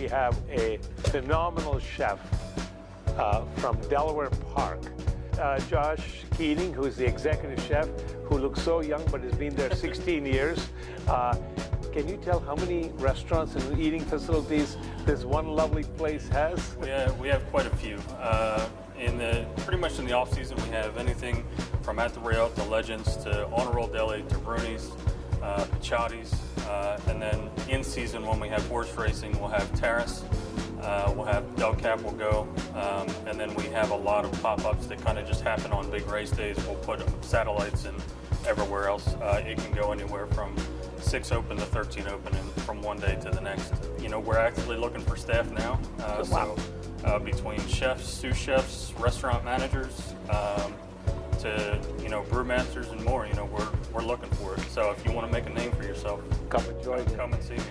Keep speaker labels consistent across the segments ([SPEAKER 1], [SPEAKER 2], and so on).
[SPEAKER 1] we have a phenomenal chef from Delaware Park, Josh Keating, who's the executive chef, who looks so young but has been there 16 years. Can you tell how many restaurants and eating facilities this one lovely place has?
[SPEAKER 2] We have quite a few. Pretty much in the off season, we have anything from At the Rail to Legends to On a Roll Deli to Bruni's, Pichotti's, and then in season when we have horse racing, we'll have Terrace, we'll have Del Cap will go, and then we have a lot of pop-ups that kind of just happen on big race days. We'll put satellites in everywhere else. It can go anywhere from 6 open to 13 open, and from one day to the next. You know, we're actively looking for staff now.
[SPEAKER 1] Wow.
[SPEAKER 2] So between chefs, sous chefs, restaurant managers, to brewmasters and more, we're looking for it. So if you want to make a name for yourself,
[SPEAKER 1] Come and join me.
[SPEAKER 2] come and see me.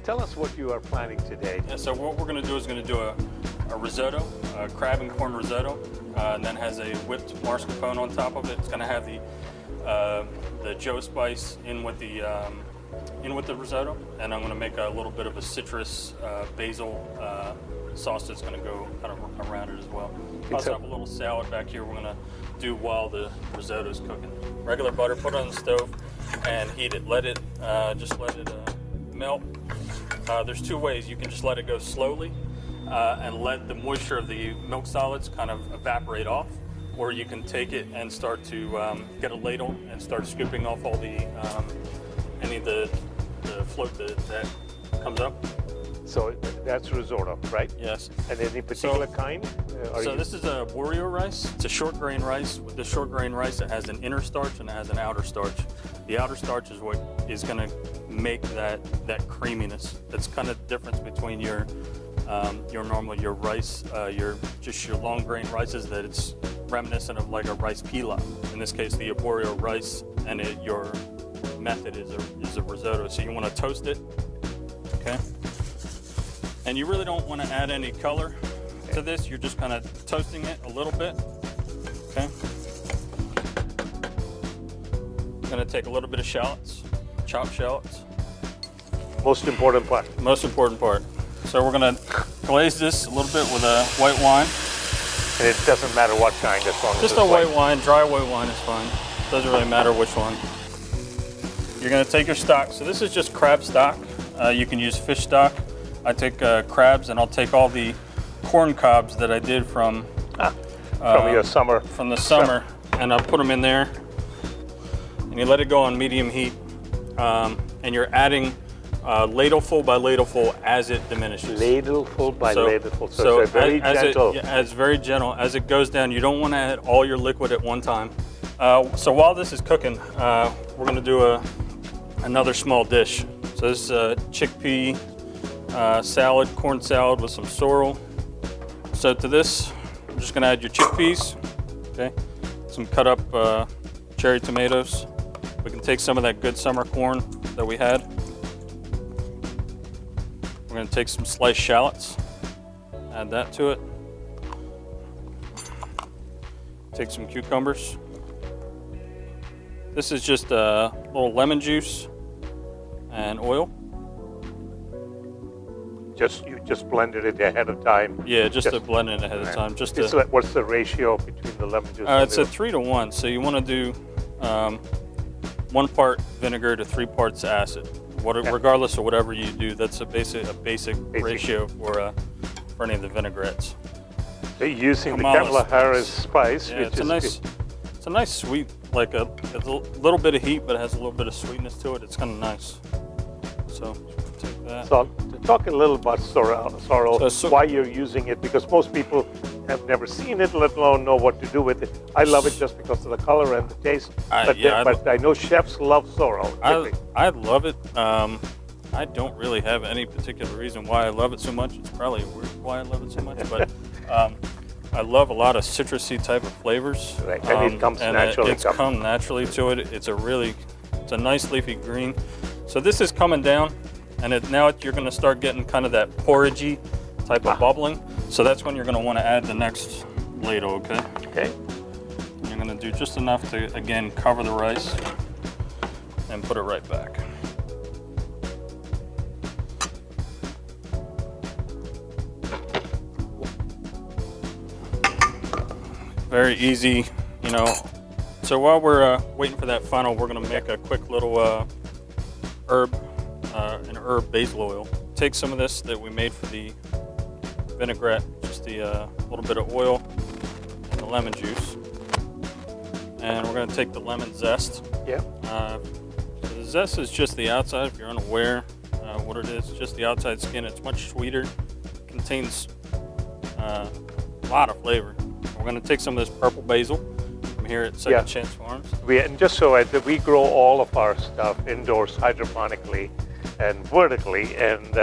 [SPEAKER 1] Tell us what you are planning today.
[SPEAKER 2] Yeah, so what we're going to do is a risotto, a crab and corn risotto, and then has a whipped mascarpone on top of it. It's going to have the Joe spice in with the risotto, and I'm going to make a little bit of a citrus basil sauce that's going to go kind of around it as well. We also have a little salad back here we're going to do while the risotto is cooking. Regular butter, put it on the stove and heat it. Just let it melt. There's two ways. You can just let it go slowly and let the moisture of the milk solids kind of evaporate off, or you can take it and start to get a ladle and start scooping off all the any of the float that comes up.
[SPEAKER 1] So that's risotto, right?
[SPEAKER 2] Yes.
[SPEAKER 1] And any particular kind?
[SPEAKER 2] This is a Warrior rice. It's a short grain rice. With the short grain rice, it has an inner starch and it has an outer starch. The outer starch is what is going to make that creaminess. That's kind of the difference between your rice, your long grain rices, that it's reminiscent of like a rice pilaf. In this case, the Warrior rice, and your method is a risotto. So you want to toast it, okay? And you really don't want to add any color to this. You're just kind of toasting it a little bit, okay? I'm going to take a little bit of shallots, chopped shallots.
[SPEAKER 1] Most important part.
[SPEAKER 2] Most important part. So we're going to glaze this a little bit with a white wine.
[SPEAKER 1] And it doesn't matter what kind, as long as
[SPEAKER 2] just
[SPEAKER 1] it's
[SPEAKER 2] a white wine, dry white wine is fine. Doesn't really matter which one. You're going to take your stock. So this is just crab stock. You can use fish stock. I take crabs, and I'll take all the corn cobs that I did from
[SPEAKER 1] your summer.
[SPEAKER 2] From the summer, and I'll put them in there. And you let it go on medium heat, and you're adding ladleful by ladleful as it diminishes.
[SPEAKER 1] Ladleful by ladleful. So it's very gentle.
[SPEAKER 2] It's very gentle. As it goes down, you don't want to add all your liquid at one time. So while this is cooking, we're going to do another small dish. So this is a chickpea salad, corn salad with some sorrel. So to this, I'm just going to add your chickpeas, okay? Some cut up cherry tomatoes. We can take some of that good summer corn that we had. We're going to take some sliced shallots, add that to it. Take some cucumbers. This is just a little lemon juice and oil.
[SPEAKER 1] You just blended it ahead of time.
[SPEAKER 2] Yeah, just to blend it ahead of time.
[SPEAKER 1] What's the ratio between the lemon juice?
[SPEAKER 2] It's a 3 to 1. So you want to do 1 part vinegar to 3 parts acid. Regardless of whatever you do, that's a basic ratio for any of the vinaigrettes.
[SPEAKER 1] They're using the Kamala Harris spice,
[SPEAKER 2] yeah,
[SPEAKER 1] which
[SPEAKER 2] it's a nice sweet, like a little bit of heat, but it has a little bit of sweetness to it. It's kind of nice. So take that.
[SPEAKER 1] So talk a little about sorrel, why you're using it, because most people have never seen it, let alone know what to do with it. I love it just because of the color and the taste, but I know chefs love sorrel.
[SPEAKER 2] I love it. I don't really have any particular reason why I love it so much. It's probably weird why I love it so much, but I love a lot of citrusy type of flavors.
[SPEAKER 1] Right, and it comes naturally.
[SPEAKER 2] It's come naturally to it. It's a nice leafy green. So this is coming down, and now you're going to start getting kind of that porridgey type of bubbling. So that's when you're going to want to add the next ladle, okay?
[SPEAKER 1] Okay.
[SPEAKER 2] You're going to do just enough to, again, cover the rice and put it right back. very easy, you know. So while we're waiting for that funnel, we're gonna make a quick little an herb basil oil. Take some of this that we made for the vinaigrette, just the little bit of oil and the lemon juice. And we're gonna take the lemon zest.
[SPEAKER 1] Yeah.
[SPEAKER 2] The zest is just the outside, if you're unaware what it is, just the outside skin. It's much sweeter, contains a lot of flavor. We're gonna take some of this purple basil from here at Second Chance Farms.
[SPEAKER 1] And just so we grow all of our stuff indoors hydroponically and vertically, and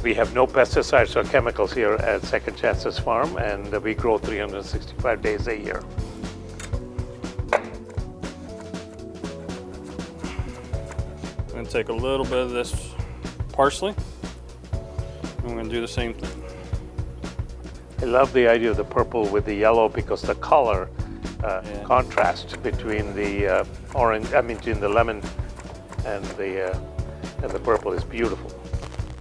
[SPEAKER 1] we have no pesticides or chemicals here at Second Chance's Farm, and we grow 365 days a year.
[SPEAKER 2] I'm gonna take a little bit of this parsley. I'm gonna do the same thing.
[SPEAKER 1] I love the idea of the purple with the yellow because the color contrast between the between the lemon and the purple is beautiful.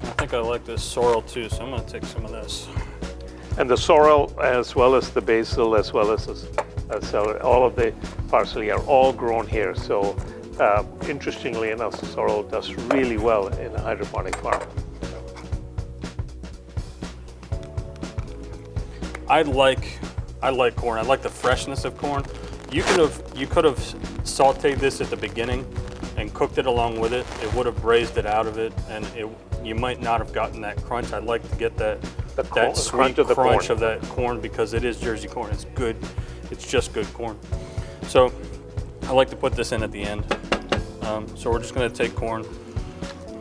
[SPEAKER 2] I think I like this sorrel too, so I'm gonna take some of this.
[SPEAKER 1] And the sorrel, as well as the basil, as well as the celery, all of the parsley are all grown here. So interestingly enough, the sorrel does really well in a hydroponic farm.
[SPEAKER 2] I like corn. I like the freshness of corn. You could have sautéed this at the beginning and cooked it along with it. It would have braised it out of it, and you might not have gotten that crunch. I'd like to get that sweet crunch of that corn because it is Jersey corn. It's good. It's just good corn. So I like to put this in at the end. So we're just going to take corn,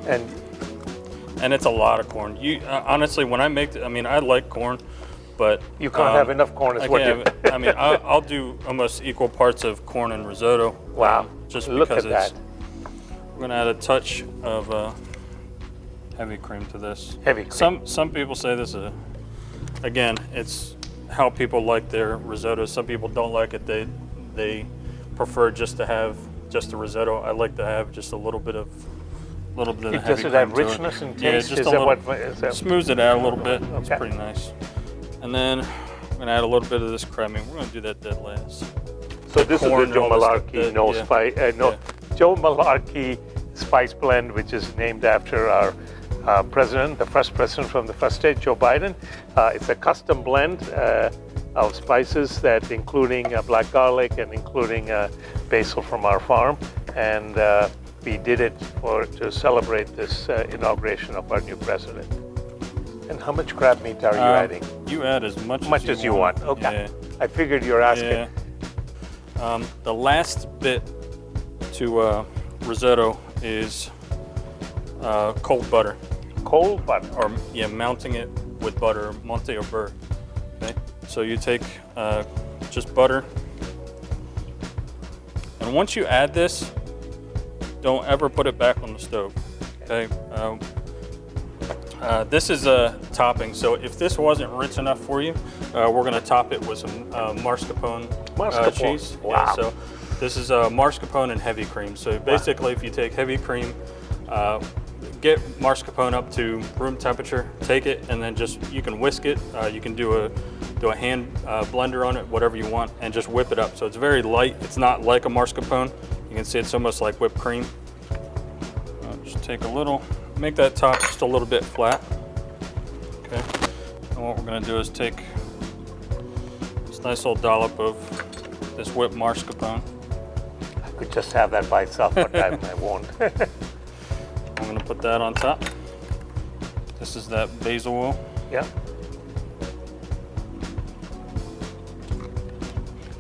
[SPEAKER 2] and it's a lot of corn. Honestly, when I make it, I mean, I like corn, but
[SPEAKER 1] you can't have enough corn.
[SPEAKER 2] I mean, I'll do almost equal parts of corn and risotto.
[SPEAKER 1] Wow!
[SPEAKER 2] Just
[SPEAKER 1] look
[SPEAKER 2] because
[SPEAKER 1] at that.
[SPEAKER 2] We're going to add a touch of heavy cream to this.
[SPEAKER 1] Heavy cream.
[SPEAKER 2] Some people say this is again, it's how people like their risotto. Some people don't like it. They prefer just to have just a risotto. I like to have just a little bit of heavy cream.
[SPEAKER 1] Does it have richness and taste?
[SPEAKER 2] Yeah, just smooths it out a little bit. Okay. It's pretty nice. And then I'm gonna add a little bit of this creming. We're gonna do that dead last.
[SPEAKER 1] So this is the Joe Malarkey Joe Malarkey spice blend, which is named after our president, the first president from the first state, Joe Biden. It's a custom blend of spices that including black garlic and including basil from our farm, and we did it to celebrate this inauguration of our new president. And how much crab meat are you adding?
[SPEAKER 2] You add as much
[SPEAKER 1] as you want. Okay. Yeah. I figured you were asking.
[SPEAKER 2] Yeah. The last bit to risotto is cold butter.
[SPEAKER 1] Cold butter?
[SPEAKER 2] Or mounting it with butter, monte or beurre. Okay. So you take just butter, and once you add this, don't ever put it back on the stove. Okay. This is a topping, so if this wasn't rich enough for you, we're going to top it with some mascarpone cheese.
[SPEAKER 1] Wow.
[SPEAKER 2] Yeah, so this is mascarpone and heavy cream. So basically, if you take heavy cream, get mascarpone up to room temperature, take it, and then you can whisk it. You can do a hand blender on it, whatever you want, and just whip it up. So it's very light. It's not like a mascarpone. You can see it's almost like whipped cream. Just take a little. Make that top just a little bit flat. Okay. And what we're going to do is take this nice little dollop of this whipped mascarpone.
[SPEAKER 1] I could just have that by itself, but I won't.
[SPEAKER 2] I'm going to put that on top. This is that basil oil.
[SPEAKER 1] Yeah.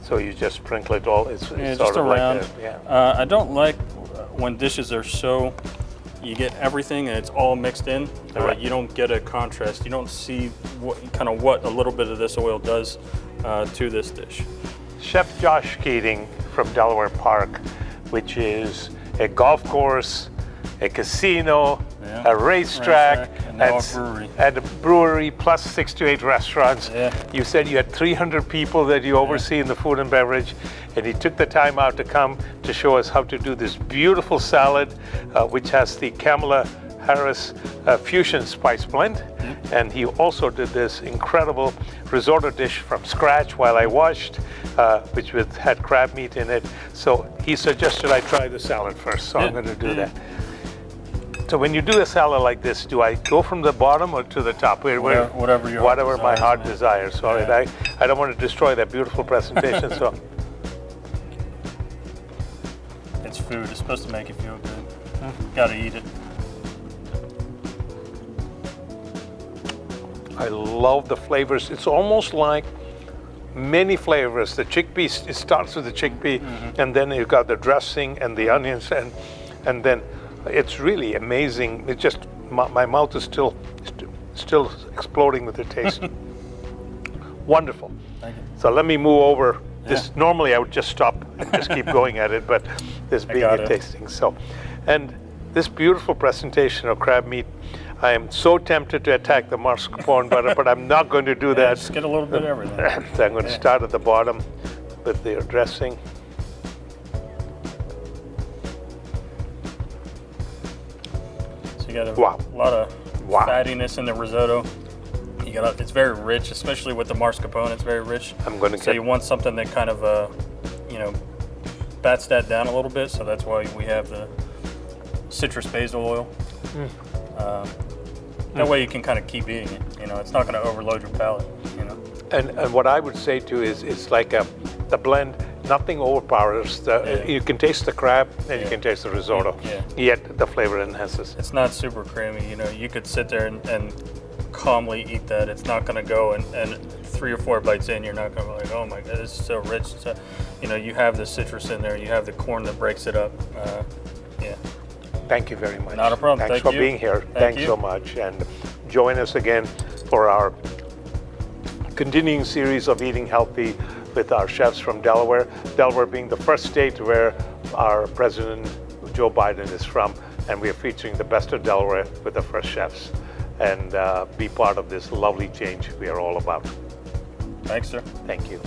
[SPEAKER 1] So you just sprinkle it all. It's
[SPEAKER 2] just
[SPEAKER 1] sort of
[SPEAKER 2] around.
[SPEAKER 1] Like
[SPEAKER 2] I don't like when dishes are so. You get everything and it's all mixed in. Right. You don't get a contrast. You don't see what a little bit of this oil does to this dish.
[SPEAKER 1] Chef Josh Keating from Delaware Park, which is a golf course, a casino, a racetrack, and a brewery, plus 6 to 8 restaurants.
[SPEAKER 2] Yeah.
[SPEAKER 1] You said you had 300 people that you oversee in the food and beverage, and he took the time out to come to show us how to do this beautiful salad, which has the Kamala Harris fusion spice blend, and he also did this incredible risotto dish from scratch while I washed, which had crab meat in it. So he suggested I try the salad first, so I'm going to do that. So when you do a salad like this, do I go from the bottom or to the top?
[SPEAKER 2] Whatever
[SPEAKER 1] my heart
[SPEAKER 2] desires,
[SPEAKER 1] desires. All right, I don't want to destroy that beautiful presentation. So
[SPEAKER 2] it's food. It's supposed to make you feel good. Got to eat it.
[SPEAKER 1] I love the flavors. It's almost like many flavors. The chickpeas, it starts with the chickpea, and then you've got the dressing and the onions, and then it's really amazing. It just, my mouth is still exploding with the taste. Wonderful.
[SPEAKER 2] Thank you.
[SPEAKER 1] So let me move over. This normally I would just stop and just keep going at it, but this being a tasting. So, and this beautiful presentation of crab meat. I am so tempted to attack the mascarpone butter, but I'm not going to do that.
[SPEAKER 2] Just get a little bit of everything.
[SPEAKER 1] So I'm going to start at the bottom with the dressing.
[SPEAKER 2] So you got a lot of fattiness in the risotto. It's very rich, especially with the mascarpone. It's very rich. So you want something that kind of, bats that down a little bit. So that's why we have the citrus basil oil. That way you can kind of keep eating it. It's not going to overload your palate.
[SPEAKER 1] And what I would say too is it's like the blend. Nothing overpowers. You can taste the crab and you can taste the risotto. Yet the flavor enhances.
[SPEAKER 2] It's not super creamy. You could sit there and calmly eat that. It's not going to go and 3 or 4 bites in, you're not going to be like, oh my God, this is so rich. So, you have the citrus in there. You have the corn that breaks it up.
[SPEAKER 1] Thank you very much.
[SPEAKER 2] Not a problem.
[SPEAKER 1] Thanks for being here. Thanks so much. And join us again for our continuing series of eating healthy with our chefs from Delaware. Delaware being the first state where our President Joe Biden is from, and we are featuring the best of Delaware with the first chefs. And be part of this lovely change we are all about.
[SPEAKER 2] Thanks, sir.
[SPEAKER 1] Thank you.